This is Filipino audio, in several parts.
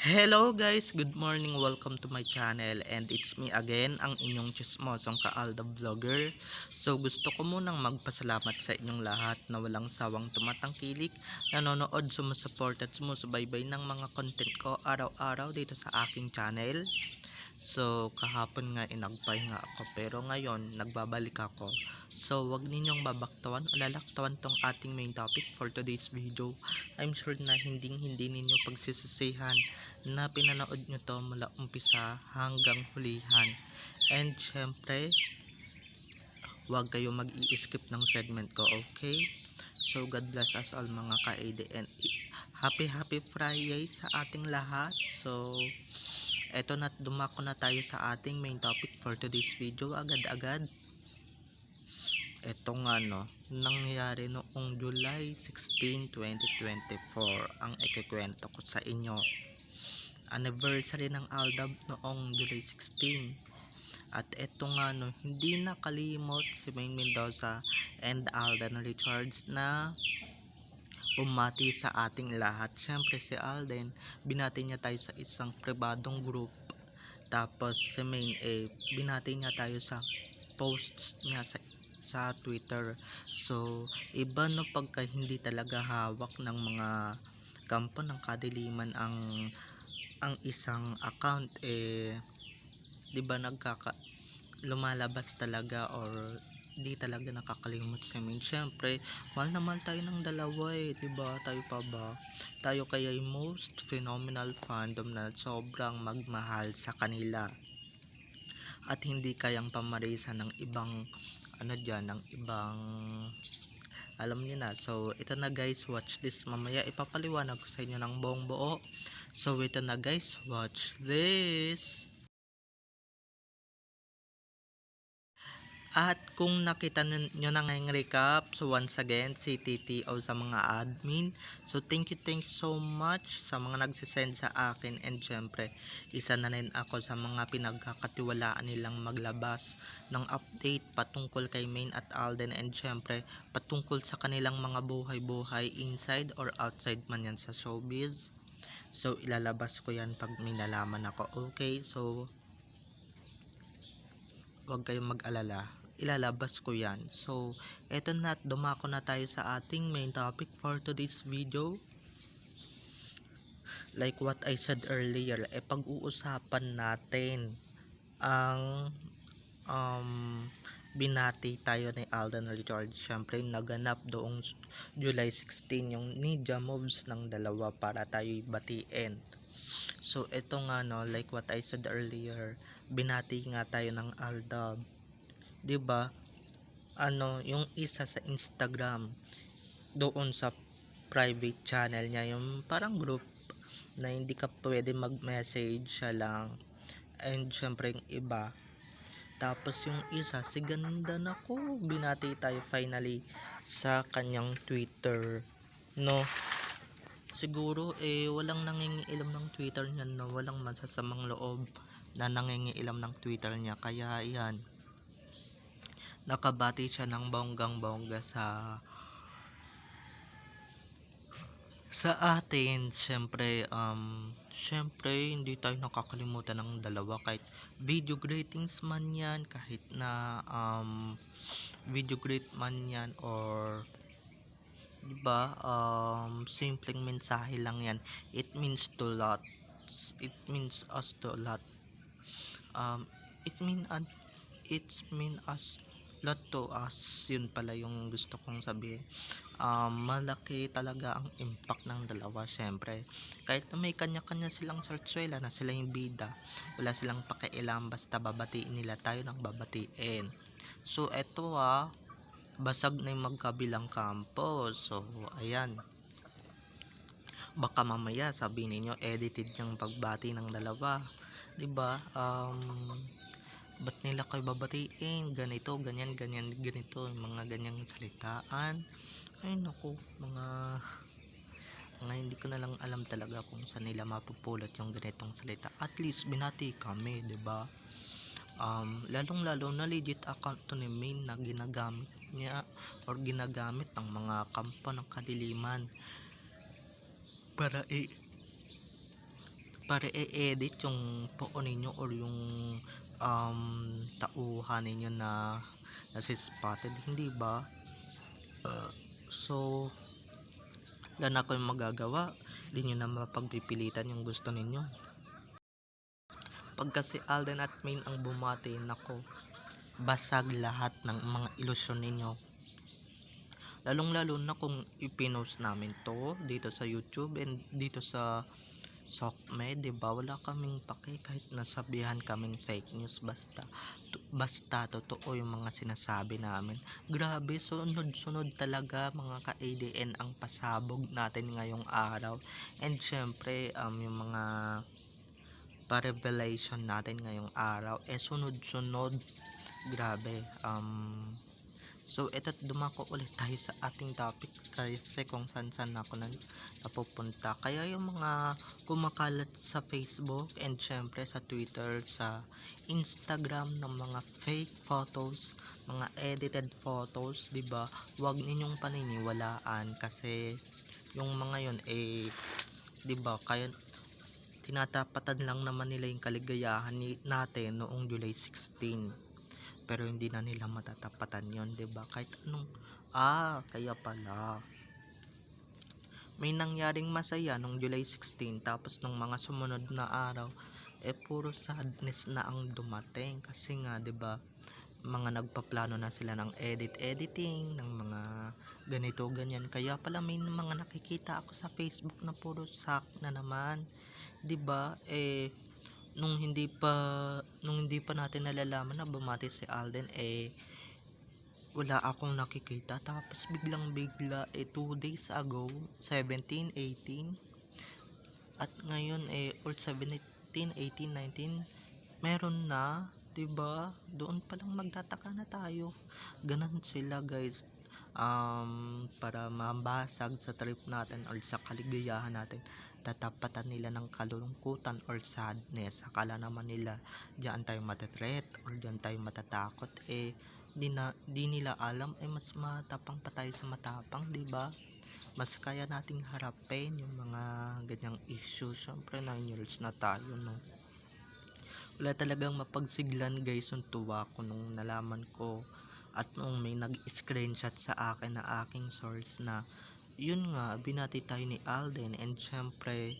Hello guys, good morning, welcome to my channel and it's me again, ang inyong chismosong Kaalda Vlogger. So gusto ko munang magpasalamat sa inyong lahat na walang sawang tumatangkilik, nanonood, sumusuport at sumusubaybay ng mga content ko araw-araw dito sa aking channel. So kahapon nga inagpahinga ako pero ngayon nagbabalik ako. So wag ninyong babaktawan o lalaktawan tong ating main topic for today's video. I'm sure na hindi ninyo pagsisisihan na pinanood nyo to mula umpisa hanggang hulihan. And syempre, wag kayo mag-i-skip ng segment ko, okay? So God bless us all mga ka-ADN. Happy Friday sa ating lahat. So eto na, dumako na tayo sa ating main topic for today's video agad-agad. Eto nga no, nangyari noong July 16, 2024 ang ikikwento ko sa inyo. Anniversary ng Aldab noong July 16. At eto nga no, hindi nakalimot si Maine Mendoza and Alden Richards na bumati sa ating lahat. Syempre si Alden, binati niya tayo sa isang pribadong group. Tapos si Maine, binati niya tayo sa posts niya sa Twitter. So iba no pagka hindi talaga hawak ng mga kampo ng kadiliman ang isang account, 'di ba lumalabas talaga or di talaga nakakalimot si Maine. Syempre mahal na mahal tayo ng dalawa, 'di ba? Tayo pa ba? Tayo kaya yung most phenomenal fandom na sobrang magmahal sa kanila at hindi kayang pamarisan ng ibang ng ibang alam niyo na. So ito na guys, watch this. Mamaya ipapaliwanag ko sa inyo ng buong buo. So ito na guys, watch this. At kung nakita nyo na ngayong recap, so once again, si TTO sa mga admin. So thank you so much sa mga nagsisend sa akin. And syempre, isa na rin ako sa mga pinagkakatiwalaan nilang maglabas ng update patungkol kay Maine at Alden. And syempre, patungkol sa kanilang mga buhay-buhay inside or outside man yan sa showbiz. So ilalabas ko yan pag may nalaman ako. Okay, so huwag kayong mag-alala, ilalabas ko yan. So eto na, dumako na tayo sa ating main topic for today's video. Like what I said earlier, pag-uusapan natin ang binati tayo ni Alden Richards. Syempre naganap doong July 16 yung ninja moves ng dalawa para tayo batiin. So ito nga no, like what I said earlier, binati nga tayo ng Aldab, 'di ba? Yung isa sa Instagram, doon sa private channel niya, yung parang group na hindi ka pwede mag-message, siya lang. And syempre yung iba. Tapos yung isa, si ganda na ko, binati tayo finally sa kanyang Twitter, no? Siguro walang nangingialam ng Twitter niyan, no? Walang masasamang loob na nangingialam ng Twitter niya. Kaya yan, nakabati siya ng bonggang-bongga sa atin. Syempre hindi tayo nakakalimutan ng dalawa, kahit video greetings man yan, kahit na video greet man yan, or diba, simpleng mensahe lang yan, it means to lot, it means us to a lot. It mean us lot to us, yun pala yung gusto kong sabihin. Malaki talaga ang impact ng dalawa. Syempre kahit na may kanya-kanya silang sarsuela na sila yung bida, wala silang pakialam, basta babatiin nila tayo ng babatiin. So eto basag na yung magkabilang kampo. So ayan, baka mamaya sabihin niyo edited yung pagbati ng dalawa, 'di ba? Ba't nila kayo babatiin, ganito, ganyan, ganito, mga ganyang salitaan. Ay naku, mga hindi ko na lang alam talaga kung saan nila mapupulot yung ganitong salita. At least binati kami, 'di ba? Lalong lalo na legit account to ni Maine na ginagamit niya or ginagamit ng mga kampo ng kadiliman para para i-edit yung poon ninyo or yung tauhan ninyo na nasi-spotted, hindi ba? So wala na akong magagawa, di nyo na mapagpipilitan yung gusto ninyo. Pag kasi Alden at Main ang bumati, nako, basag lahat ng mga ilusyon ninyo. Lalong lalo na kung ipinost namin to dito sa YouTube and dito sa SOCMED, diba? Wala kaming pake kahit nasabihan kaming fake news, basta totoo yung mga sinasabi namin. Grabe, sunod-sunod talaga mga ka-ADN ang pasabog natin ngayong araw. And syempre, yung mga pa-revelation natin ngayong araw, sunod-sunod. Grabe. So eto, dumako ulit tayo sa ating topic kasi kung saan ako napupunta. Kaya yung mga kumakalat sa Facebook and syempre sa Twitter, sa Instagram ng mga fake photos, mga edited photos, 'di ba? Huwag ninyong paniniwalaan kasi yung mga yon 'di ba? Kaya tinatapatan lang naman nila yung kaligayahan natin noong July 16. Pero hindi na nila matatapatan yon, 'di ba? Kahit anong kaya pala may nangyaring masaya nung July 16, tapos nung mga sumunod na araw puro sadness na ang dumating kasi nga, 'di ba? Mga nagpaplano na sila ng editing ng mga ganito ganyan, kaya pala may mga nakikita ako sa Facebook na puro sak na naman, 'di ba? Nung hindi pa natin nalalaman na bumati si Alden, wala akong nakikita, tapos biglang bigla 2 days ago 17, 18 at ngayon or 17, 18, 19 meron na, 'di ba? Doon pa lang magtataka na tayo. Ganon sila, guys. Para mabasag sa trip natin or sa kaligayahan natin, tatapatan nila ng kalungkutan or sadness. Akala naman nila diyan tayo matetreat or diyan tayo matatakot, di nila alam mas matapang pa tayo sa matapang, 'di ba? Mas kaya nating harapin yung mga ganyang issue. Syempre 9 years na tayo, no? Wala talagang mapagsiglan, guys, yung tuwa ko nung nalaman ko at nung may nag-screenshot sa akin na aking source na yun nga, binati tayo ni Alden. And syempre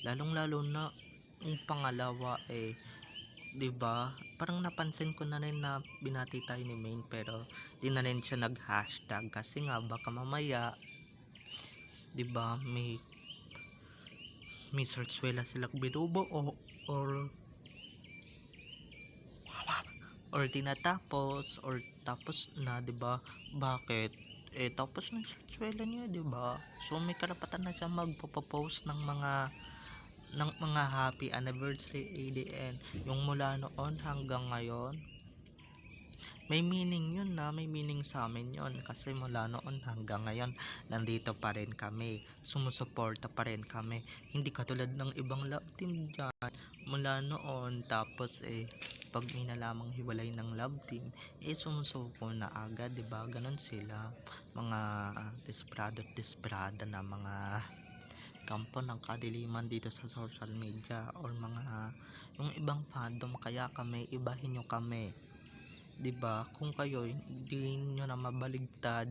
lalong lalo na yung pangalawa, 'di ba? Parang napansin ko na rin na binati tayo ni Main, pero di na rin siya nag-hashtag kasi nga baka mamaya, 'di ba, may sarsuela silang binubo or tinatapos or tapos na, 'di ba? Bakit? Tapos ng sarsuela niya, 'di ba? So may karapatan na siya magpo-post ng mga happy anniversary ADN yung mula noon hanggang ngayon. May meaning yun, may meaning sa amin yun kasi mula noon hanggang ngayon nandito pa rin kami, sumusuporta pa rin kami, hindi katulad ng ibang love team dyan mula noon, tapos pag may nalamang hiwalay ng love team sumusuko na agad, 'di ba? Ganon sila, mga desperado at desperada na mga kampo ng kadiliman dito sa social media or mga yung ibang fandom. Kaya kami, ibahin nyo kami, 'di ba? Kung kayo hindi nyo na mabaligtad,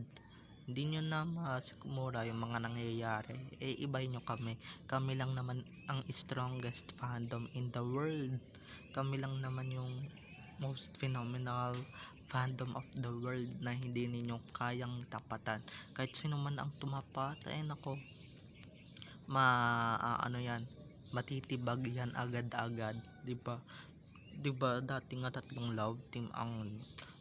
hindi nyo na masikmura yung mga nangyayari, ibahin nyo kami. Kami lang naman ang strongest fandom in the world. Kami lang naman yung most phenomenal fandom of the world na hindi ninyo kayang tapatan. Kahit sino man ang tumapat, nako, matitibag yan agad-agad, 'di ba? 'Di ba dati nga 3 love team ang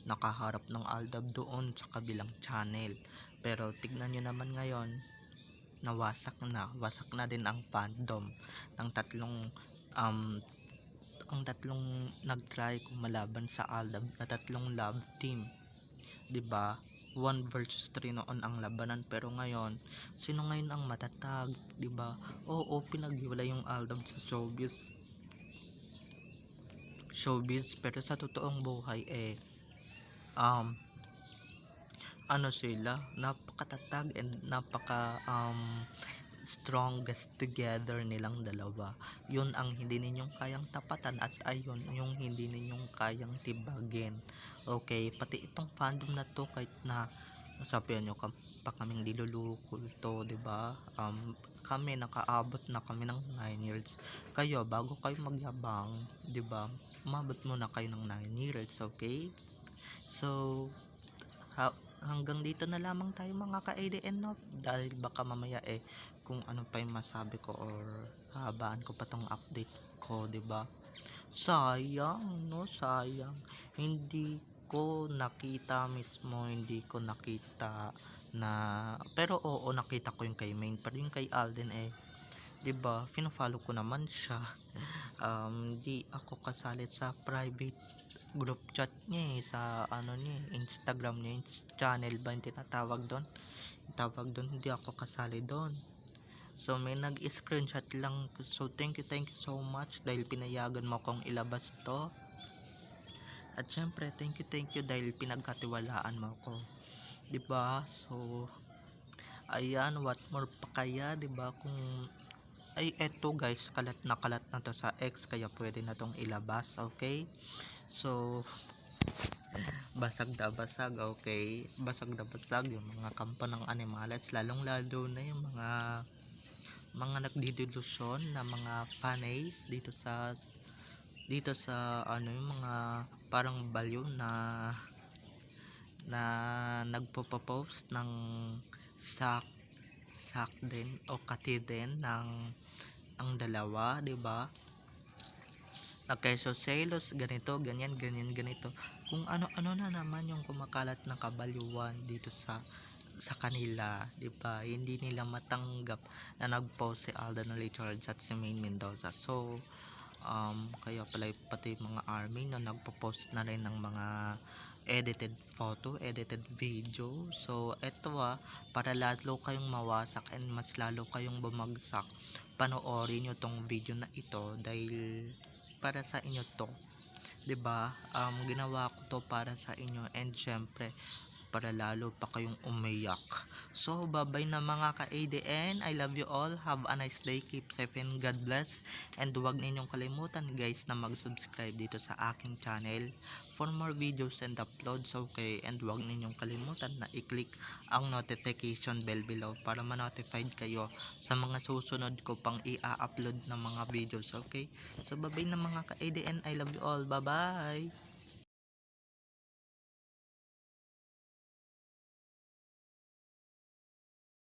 nakaharap ng Aldab doon sa kabilang channel, pero tignan nyo naman ngayon, wasak na din ang fandom ng tatlong nagtry kumalaban sa Aldab na 3 love team, 'di ba? 1 versus 3 noon ang labanan, pero ngayon sino ngayon ang matatag, 'di ba? Oo, pinaghiwalay yung Aldab sa showbiz, pero sa totoong buhay sila napakatatag and strongest together nilang dalawa. Yun ang hindi ninyong kayang tapatan at ayun yung hindi ninyong kayang tibagin. Okay, pati itong fandom na to kahit na sabihan nyo pa kaming dilulukol to, 'di ba? Kami nakaabot na kami ng 9 years. Kayo bago kayo magyabang, 'di ba? Umabot muna kayo ng 9 years, okay? So hanggang dito na lamang tayo mga ka-ADN, no? Dahil baka mamaya kung ano pa yung masabi ko or habaan ko pa tong update ko, 'di ba? Sayang, no? Sayang. Hindi ko nakita mismo, hindi ko nakita na pero oo nakita ko yung kay Main, pero yung kay Alden 'di ba? Fino-follow ko naman siya. Di ako kasali sa private group chat niya sa ano niya, Instagram niya, yung channel ba yung tinatawag doon? Tawag doon, hindi ako kasali doon. So may nag-screenshot lang. So thank you so much dahil pinayagan mo kong ilabas to. At syempre thank you dahil pinagkatiwalaan mo ko. 'Di ba? So ayan, what more pa kaya, 'di ba? Kung eto guys, kalat na to sa X kaya pwede na tong ilabas, okay? So basag na basag, okay? Basag na basag yung mga kampo ng animalets, lalong lalo na yung mga nagdidelusyon na mga fanays dito sa ano yung mga parang baliw na nagpo-post ng sak din o kati din ng ang dalawa, 'di ba? Nagkaiso-selos, ganito, ganyan, ganito. Kung ano-ano na naman yung kumakalat na kabaliwan dito sa kanila, 'di ba? Hindi nila matanggap na nag-post si Alden Richards at si Main Mendoza. So, kaya pala pati mga army na nagpo-post na rin ng mga edited photo, edited video. So, eto para lalo kayong mawasak and mas lalo kayong bumagsak, panoorin nyo tong video na ito dahil para sa inyo to, 'di ba? Ginawa ko to para sa inyo and syempre para lalo pa kayong umiyak. So bye-bye na mga ka-ADN, I love you all, have a nice day, keep safe and God bless, and huwag ninyong kalimutan guys na mag-subscribe dito sa aking channel for more videos and uploads, okay? And huwag ninyong kalimutan na i-click ang notification bell below para ma-notified kayo sa mga susunod ko pang i-upload na mga videos, okay? So bye-bye na mga ka-ADN, I love you all, bye-bye!